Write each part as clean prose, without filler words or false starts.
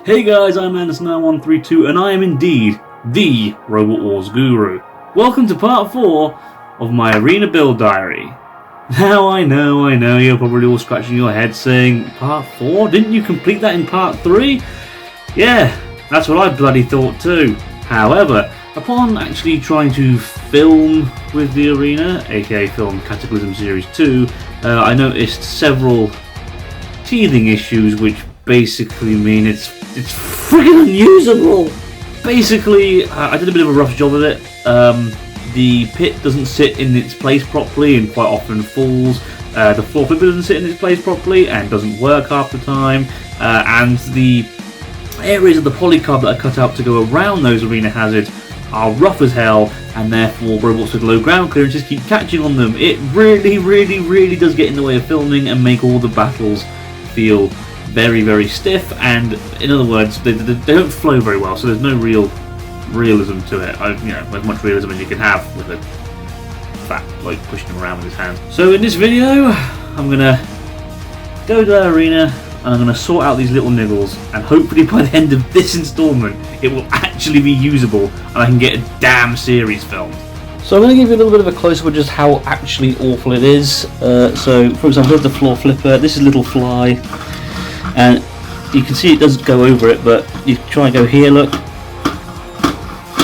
Hey guys, I'm Anderson9132 and I am indeed the Robot Wars Guru. Welcome to part 4 of my Arena Build Diary. Now I know, you're probably all scratching your head saying, part 4? Didn't you complete that in part 3? Yeah, that's what I bloody thought too. However, upon actually trying to film with the Arena, aka film Cataclysm Series 2, I noticed several teething issues which basically mean it's friggin' unusable. Basically, I did a bit of a rough job of it. The pit doesn't sit in its place properly and quite often falls. The floor flipper doesn't sit in its place properly and doesn't work half the time. And the areas of the polycarb that are cut out to go around those arena hazards are rough as hell, and therefore robots with low ground clearances keep catching on them. It really does get in the way of filming and make all the battles feel very stiff, and in other words, they don't flow very well, so there's no real realism to it. As much realism as you can have with a fat bloke pushing him around with his hands. So in this video, I'm gonna go to the arena and I'm gonna sort out these little niggles, and hopefully by the end of this installment, it will actually be usable and I can get a damn series filmed. So I'm going to give you a little bit of a close-up of just how actually awful it is. So for example, here's the floor flipper, this is Little Fly, and you can see it does go over it, but you try and go here, look.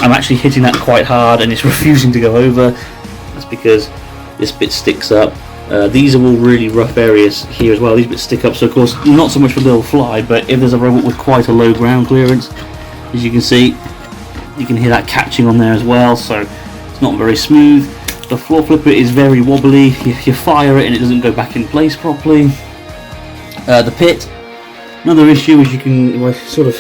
I'm actually hitting that quite hard and it's refusing to go over. That's because this bit sticks up. These are all really rough areas here as well. These bits stick up, so of course not so much for Little Fly, but if there's a robot with quite a low ground clearance, as you can see, you can hear that catching on there as well, so it's not very smooth. The floor flipper is very wobbly. You fire it and it doesn't go back in place properly. The pit, another issue is you can, if I sort of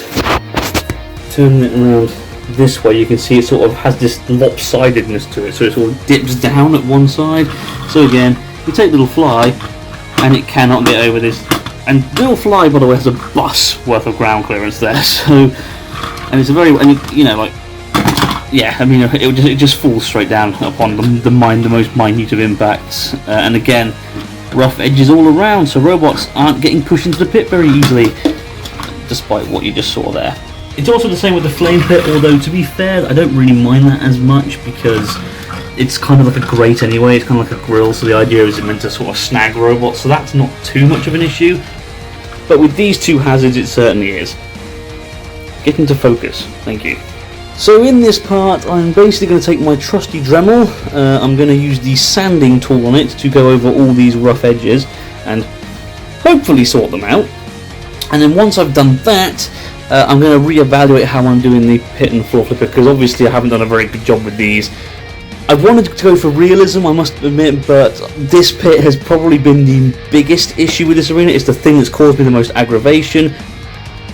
turn it around this way, you can see it sort of has this lopsidedness to it, so it sort of dips down at one side. So again, you take Little Fly and it cannot get over this. And Little Fly, by the way, has a bus worth of ground clearance there. So, and it's a very, yeah, I mean, it just falls straight down upon the most minute of impacts. And again, rough edges all around, so robots aren't getting pushed into the pit very easily, despite what you just saw there. It's also the same with the flame pit, although to be fair, I don't really mind that as much because it's kind of like a grate anyway, it's kind of like a grill, so the idea is it's meant to sort of snag robots, so that's not too much of an issue. But with these two hazards, it certainly is. Get into focus, thank you. So in this part, I'm basically going to take my trusty Dremel, I'm going to use the sanding tool on it to go over all these rough edges and hopefully sort them out. And then once I've done that, I'm going to reevaluate how I'm doing the pit and floor flipper, because obviously I haven't done a very good job with these. I wanted to go for realism, I must admit, but this pit has probably been the biggest issue with this arena. It's the thing that's caused me the most aggravation,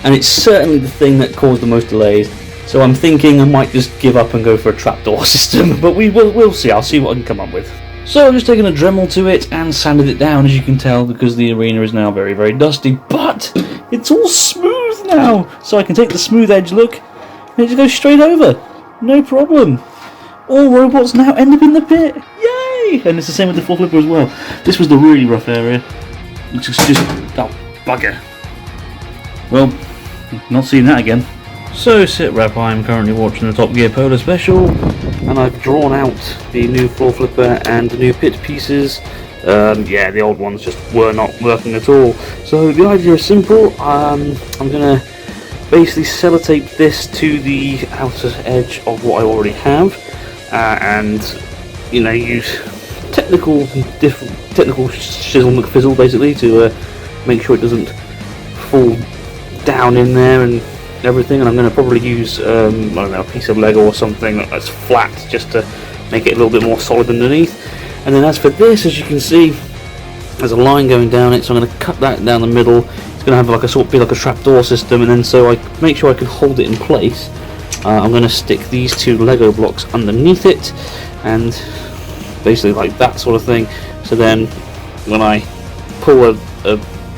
and it's certainly the thing that caused the most delays. So I'm thinking I might just give up and go for a trapdoor system, but we'll see. I'll see what I can come up with. So I've just taken a Dremel to it and sanded it down, as you can tell, because the arena is now very dusty, but it's all smooth now, so I can take the smooth edge look and it just goes straight over, no problem. All robots now end up in the pit, yay! And it's the same with the floor flipper as well. This was the really rough area, which is just, oh bugger. Well, not seeing that again. So SitRep, I'm currently watching the Top Gear Polar Special, and I've drawn out the new floor flipper and the new pit pieces. Yeah, the old ones just were not working at all. So the idea is simple. I'm going to basically sellotape this to the outer edge of what I already have, and use technical shizzle McFizzle basically to make sure it doesn't fall down in there and everything. And I'm going to probably use I don't know, a piece of Lego or something that's flat, just to make it a little bit more solid underneath. And then as for this, as you can see, there's a line going down it, so I'm going to cut that down the middle. It's going to have like be like a trapdoor system, and then so I make sure I can hold it in place, I'm going to stick these two Lego blocks underneath it, and basically like that sort of thing. So then when I pull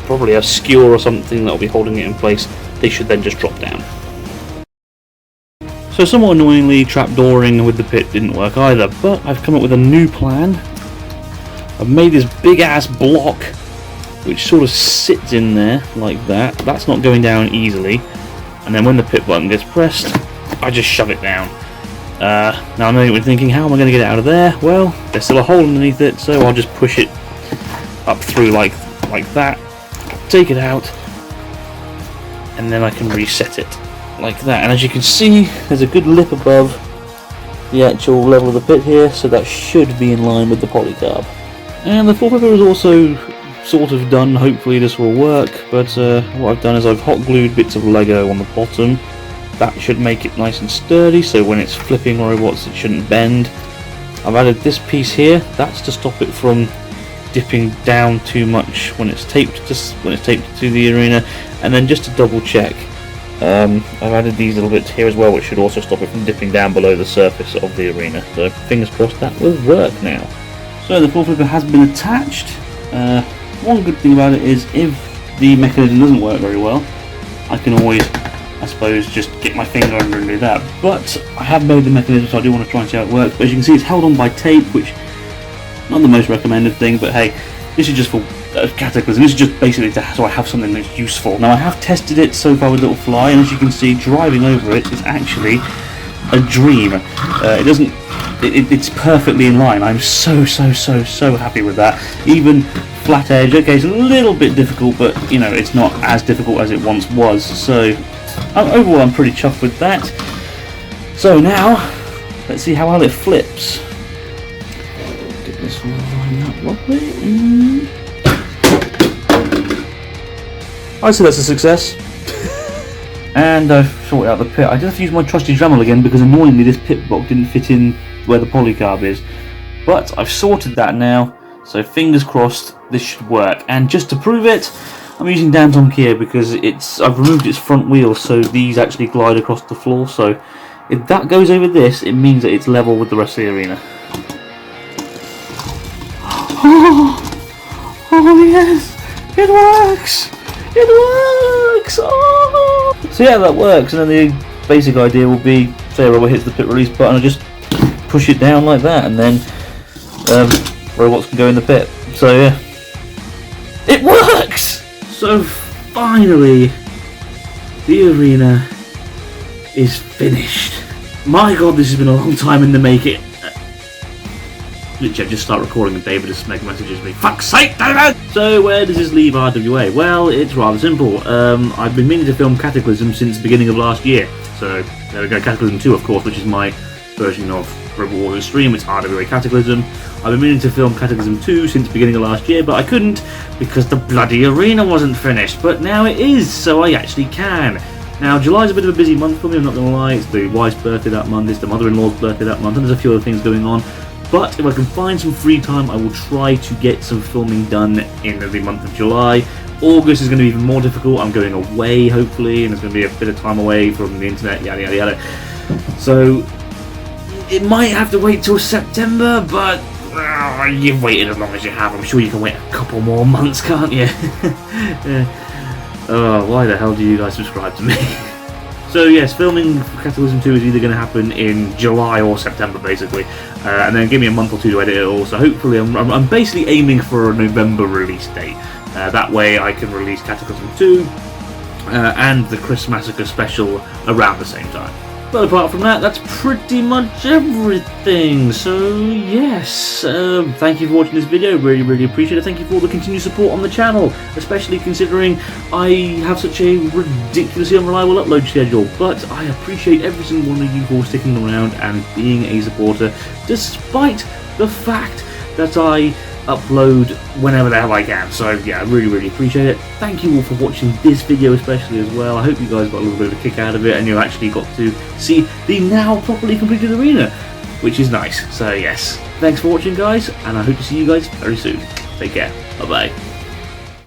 probably a skewer or something that will be holding it in place, they should then just drop down. So somewhat annoyingly, trapdooring with the pit didn't work either, but I've come up with a new plan. I've made this big ass block which sort of sits in there like that. That's not going down easily. and then when the pit button gets pressed, I just shove it down. Now I know you're thinking, how am I going to get it out of there? Well, there's still a hole underneath it, so I'll just push it up through like that, take it out, and then I can reset it like that. And as you can see, there's a good lip above the actual level of the pit here, so that should be in line with the polycarb. And the floor paper is also sort of done. Hopefully this will work, but what I've done is I've hot glued bits of Lego on the bottom. That should make it nice and sturdy, so when it's flipping robots it shouldn't bend. I've added this piece here, that's to stop it from dipping down too much when it's taped to the arena. And then just to double check, I've added these little bits here as well, which should also stop it from dipping down below the surface of the arena. So fingers crossed that will work now. So the floor flipper has been attached. One good thing about it is if the mechanism doesn't work very well, I can always, I suppose, just get my finger under and do that. But I have made the mechanism, so I do want to try and see how it works. But as you can see, it's held on by tape, which not the most recommended thing, but hey, this is just for Cataclysm. This is just basically so I have something that's useful. Now I have tested it so far with Little Fly, and as you can see, driving over it is actually a dream. It doesn't. It's perfectly in line. I'm so happy with that. Even flat edge, okay, it's a little bit difficult, but you know, it's not as difficult as it once was. So overall, I'm pretty chuffed with that. So now, let's see how well it flips. Get this one lined up properly. I'd say that's a success. And I've sorted out the pit. I just have to use my trusty Dremel again because annoyingly this pit block didn't fit in where the polycarb is. But I've sorted that now, so fingers crossed this should work. And just to prove it, I'm using Dantom Kia because I've removed its front wheels, so these actually glide across the floor. So if that goes over this, it means that it's level with the rest of the arena. Oh yes, it works! It works! Oh! So yeah, that works, and then the basic idea will be, say a robot hits the pit release button, and just push it down like that, and then robots can go in the pit. So yeah, it works! So finally, the arena is finished. My god, this has been a long time in the making. Literally, I just start recording and David just make messages to me. Fuck's sake, David! So where does this leave RWA? Well, it's rather simple. I've been meaning to film Cataclysm since the beginning of last year. So there we go, Cataclysm 2, of course, which is my version of Robot Wars Stream. It's RWA Cataclysm. I've been meaning to film Cataclysm 2 since the beginning of last year, but I couldn't because the bloody arena wasn't finished. But now it is, so I actually can. Now, July's a bit of a busy month for me, I'm not going to lie. It's the wife's birthday that month, it's the mother-in-law's birthday that month, and there's a few other things going on. But if I can find some free time, I will try to get some filming done in the month of July. August is going to be even more difficult. I'm going away, hopefully, and there's going to be a bit of time away from the internet, yada yada yada. So, it might have to wait till September, but you've waited as long as you have. I'm sure you can wait a couple more months, can't you? Oh, why the hell do you guys subscribe to me? So yes, filming Cataclysm 2 is either going to happen in July or September, basically, and then give me a month or two to edit it all. So hopefully, I'm basically aiming for a November release date. That way, I can release Cataclysm 2 and the Chris Massacre special around the same time. But apart from that, that's pretty much everything. So yes, thank you for watching this video. Really appreciate it. Thank you for all the continued support on the channel, especially considering I have such a ridiculously unreliable upload schedule. But I appreciate every single one of you for sticking around and being a supporter, despite the fact that I upload whenever the hell I can. So yeah, I really appreciate it. Thank you all for watching this video especially as well. I hope you guys got a little bit of a kick out of it and you actually got to see the now properly completed arena, which is nice. So yes, thanks for watching guys, and I hope to see you guys very soon. Take care. Bye bye.